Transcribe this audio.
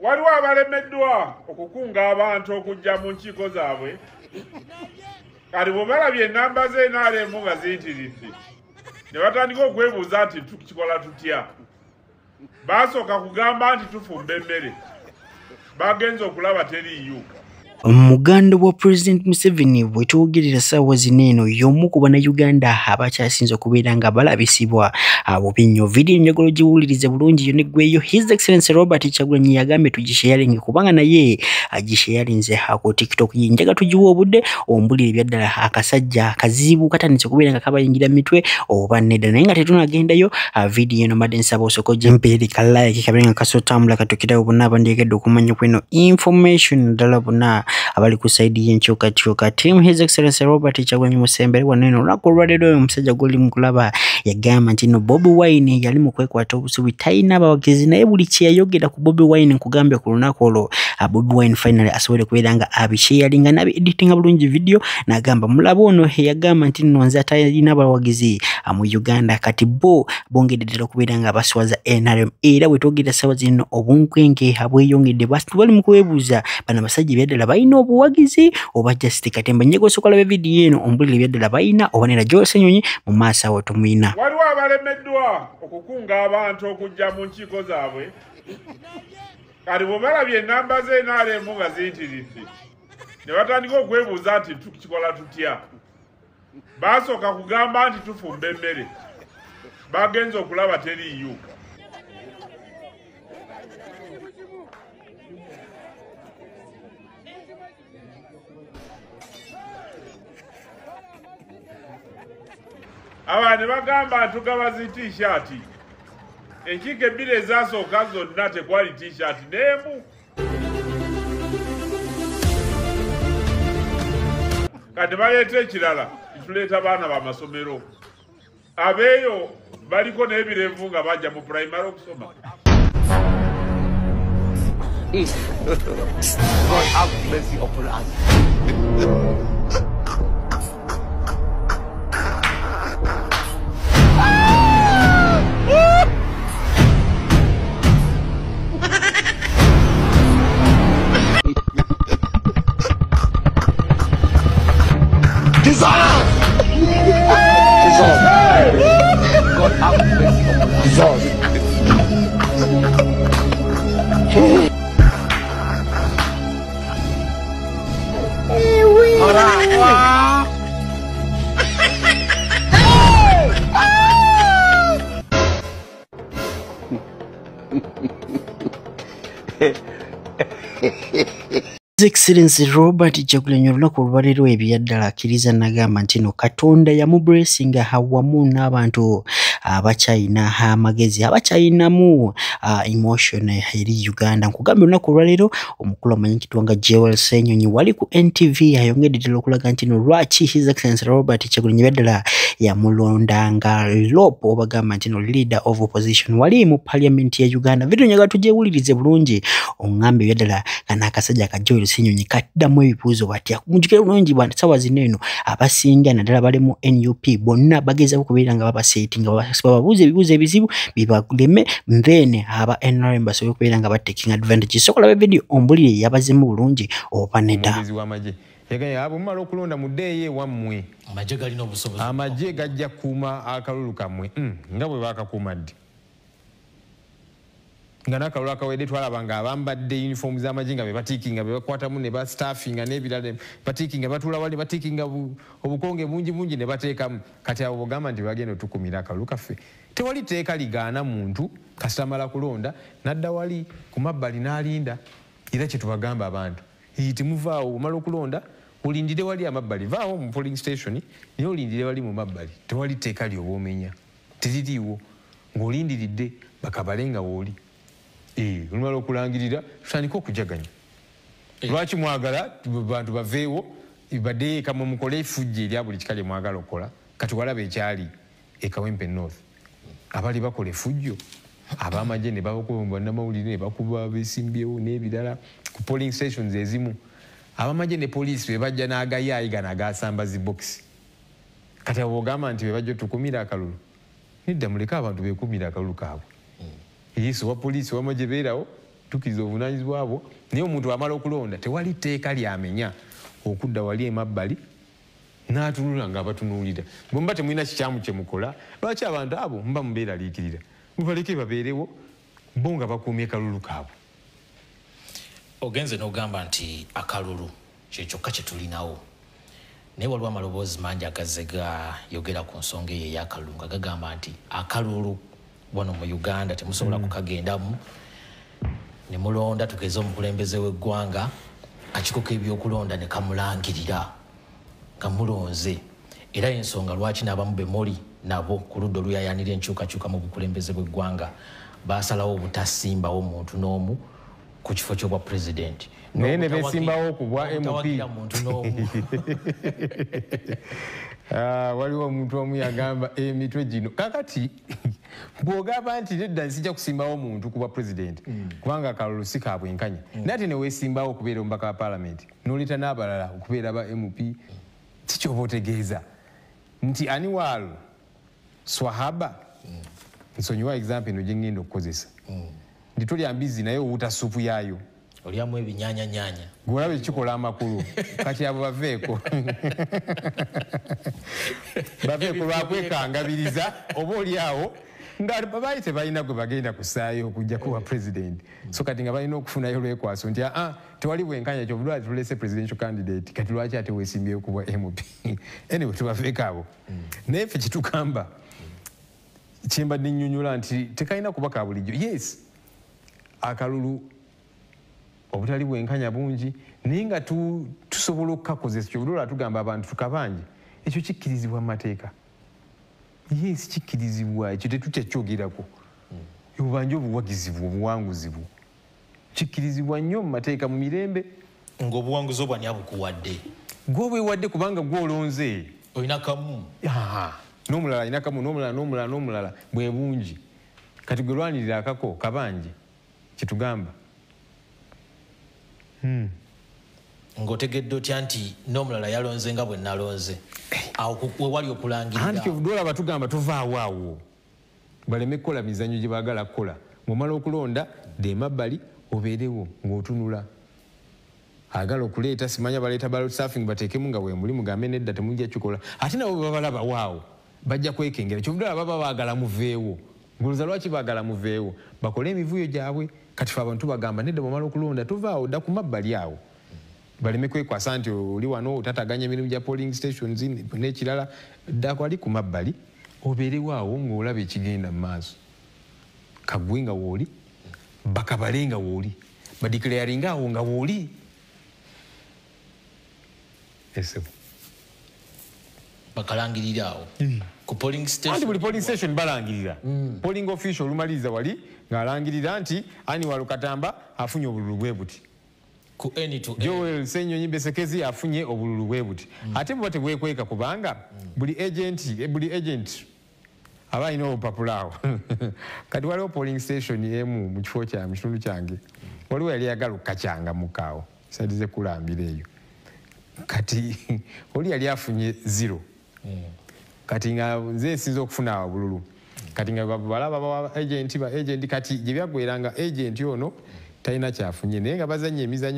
waliwo abalemeddwa okukunga abantu okujja mu nkiiko zaabwe kati bwe balabye ennamba z'NRM nga ziyitiridde ne batandika okwebuuza nti tukikola tutya. Baasooka kugamba nti tufumba emmere, bagenze okulaba teriiyo. Omuganda wa President Museveni bwetwogerera ssaawa zino eno y'omu ku bannayuganda abakyasinze okubeera nga balabisibwa bubi nnyo. Vidiyo njagala ogiwulirize bulungi yo neggweeyo. His Excellency Robert Kyagulanyi yagambye tugisharinge kubanga naye agisharinze ku TikTok ye. Njaga tugiwa obudde ombulire ebyaddala akasajja akazibu katandise okubeera nga kabayingira mitwe oba nedda. Naye nga tetunagendayo vidiyo eno madde nsaba osooka ogimpeere ka like kabeera nga kasotambula katukirawo bonna abandyegedde okumanya kweno information ddala bonna abali ku side y'enkyukakyuka. Team His Excellency Robert Kyagulanyi Musembere wano eno olunaku olwaleero omusajja gw'oli mu kulaba yagamba nti no Bobi Wine yali mu kwekwata obusubi talina abawagizi, naye buli kye yayogera ku Bobi Wine nkugambye ku lunaku olwo Bobi Wine finally asobole kubeera nga abisharinga n'abi-editinga bulungi video n'agamba mulaba ono yagamba nti nno nze atalina abawagizi mu Uganda kati bongedde ddala okubeera nga baswaza NRM. Era bwetwogerera ssaawa zino obunkwenke abweyongedde bali mu kwebuuza bano abasajja ebyaddala balina obuwagizi oba just Katemba. Njagala osooka olaba vidiyo eno ombulire ebyaddala balina oba nera Joel Ssenyonyi mu maaso awo tumuyina. Waliwo abalemeddwa okukunga abantu okujja mu nkiiko zaabwe kati bwe balabye ennamba z'NRM nga ziyitiridde ne batandika okwebuuza nti tukikola tutya. Baasooka kugamba nti tufumba emmere, bagenze okulaba teriiyo. Aba ne bagamba ntugaba zi t-shirt. Enkiiko ebbiri ezasooka zonna tekwali t-shirt n'emu. Kati baleeta ekirala tuleeta baana b'amasomero abeeyo baliko n'ebirevu nga bajja mu primary okusoma. God have mercy upon us. His Excellency Robert Kyagulanyi olunaku olwaleero ebyaddala akkiriza n'agamba nti no Katonda yamublessinga awamu n'abantu abakyayina amagezi abakyayinamu emotion eri Uganda. Nkugambye olunaku olwaleero omukulu amanyikitwa nga Joel Ssenyonyi wali ku NTV ayongedde ddala okulaga nti no lwaki His Excellency Robert Kyagulanyi ebyaddala yamulondanga lopo obagamba nti no leader of opposition wali mu parliament ya Uganda. Video nyaga tugyewulirize bulungi ongambe ebyaddala kana akasajja ka Joel Ssenyonyi kaddamu ebibuuzo batya kumujukira bulungi bwana ssaawa zino eno abasinga naddala bali mu NUP bonna bagezaako kubeera nga babaseetinga bababuuza ebibuuzo ebizibu bibaleme nvene aba NRM basobole okubeera nga battaking advantage. Sokola video ombulire yabazemu bulungi oba nedda. Yagaya abumala okulonda mu ddeeyi ewammwe amagye galina obusobozi amagye gajja kukuuma akalulu kammwe nga bwe baakakuuma ddi nga n'akalulu akawedde twalabanga abambadde uniform z'amagye nga be batiikinga be bakwatamu ne bastaffinga n'ebirala batiikinga batuula wali batiikinga obukonge bungi ne bateekamu kati abo bogamba nti bagenda otukumira akalulu kaffe. Tewali teeka ligaana muntu kasita amala kulonda n'adda wali ku mabbali n'alinda. Era kye tubagamba abantu timuvaawo omala okulonda olindire wali amabbali vaawo mu polling station naye olindire wali mu mabbali. Tewali teeka lyoba omenya teririiwo ng'olindiridde bakabale nga wooli olumala okulangirira tutandika okujaganya. Lwaki mwagala bantu baveewo badde kamwe mukole efujja erya buli kika lye mwagala okukola kati walaba ekyali Kawempe North abali bakola efujjo abamagye ne babakuba bannamawulire ne bakuba besimbyewo n'ebirala ku polling stations ezimu abamagye ne poliisi be bajja n'agayaayi gano agasamba zibokisi kati abo ogamba nti be bajja otukumira akalulu nedda muleke abantu bekumira akalulu kaabwe. Yesu wa poliisi wamagye beerawo tukiriza obuvunaanyizibwa bwo naye omuntu amala okulonda tewali tteeka lyamenya okudda wali emabbali n'atunula ng'abatunuulira bwe muba temulina kikyamu kye mukola lwaki abantu abo muba mubeeraliikirira mubaleke babeerewo bo nga bakuumye kalulu kaabwe. Ogenze n'ogamba nti akalulu kye kyokka kye tulinawo naye waliwo amaloboozi mangi agazze gayogera ku nsonga eyo ey'akalulu nga gagamba nti akalulu wano mu Uganda temusobola kukagendamu ne mulonda tugeze omukulembeze w'eggwanga akikuko ebyokulonda ne kamulangirira nga mulonze era ensonga lwaki n'abamu be muli nabo ku ludda oluyayaanira enkyukakyuka mu bukulembeze bw'eggwanga basalawo obutasimbawo omuntu n'omu ku kifo ky'obwa pulezidenti naye ne beesimbawo ku bwa MP. Waliwo omuntu omu yagamba emitwe gino kakati bw'ogamba nti nedda nsijja kusimbawo omuntu ku bwa pulezidenti kubanga akalulu si ka bwenkanya naye ate ne weesimbawo okubeera omubaka wa paalamenti n'oleta n'abalala okubeera ba MP kikyoba otegeeza nti aniwaalo swahaba nsonyiwa example eno gye ngenda okukozesa nti tolya mbizi naye owuta supu yaayo olyamu ebinyaanyanyanya gweolaba ekikola amakulu kati abo baveeko baveeko lwakwekangabiriza oba oliawo nga baali tebalina gwe bagenda kusaayo okujja kuwa pulezidenti so kati nga balina okufunayo olwekwaso nti tewali bwenkanya kyobulwa tulese presidential candidate kati lwaki ate weesimbyeyo kubwa MP anyway tubaveeko abo naye ffe kitugamba kyembadde nnyonnyola nti tekalina kuba ka bulijjo yes akalulu obutali bwenkanya bungi naye nga tusobola okukakozesa kyobulwa tugamba abantu tukabanje ekyo kikkirizibwa mu mateeka yes kikkirizibwa ekyo tetukyakyogerako obubanja obuwagizibu obuwanguzibu kikkirizibwa nnyo mu mateeka mu mirembe ng'obuwanguzi obwani abukuwadde gw'obwewadde kubanga gw'olonze olina kamu n'omulala alina kamu n'omulala bwe bungi kati gwe lwanirira akako kabanje kitugamba ng'otegedde otya nti n'omulala yalonze nga bwe nalonze awo wewali okulangirira anti kyovudde batugamba tuvaawo awo baleme kukola mizannyo gye baagala kukola ng'omala okulonda dde emabbali obeerewo ng'otunula agala okuleeta simanya baleeta ballot stuffing bateekemu nga bwe muli mugambe nedda temujja kikola ate nabo babalaba waawo bajja kwekengera kyovudde baba baagala muveewo ngoloza lwaki baagala muveewo bakole emivuyo gyabwe kati fe abantu bagamba nedda bwamala okulonda tuvaawo dda ku mabbali awo baleme kwekwasa nti oli wano otataganya emirimu gya polling stations n'ekirala ddako ali ku mabbali obeerewo awo ng'olaba ekigenda mu maaso kagwe nga wooli bakabale nga wooli badikirayaringa awo nga wooli esebo bakalangirira awo ku polling station anti buli polling station balangirira polling official olumaliriza wali ng'alangirira nti Annual Katamba afunye obululu bwe buti ku Joel Senyonyi Besekezi afunye obululu bwe buti ate bwe tebwekweka kubanga buli agent aba alina obupapula awo kati waliwo polling station emu mu kifo kya mu kitundu kyange waliwo yali yagala okukacyanga mukaawo sadize kulambira eyo kati oli yali afunye 0 kati nga nze nsinza okufuna obululu kati nga balaba ba agent kati gye byaggweranga agent ono talina kyafunye naye nga bazanya emizannyo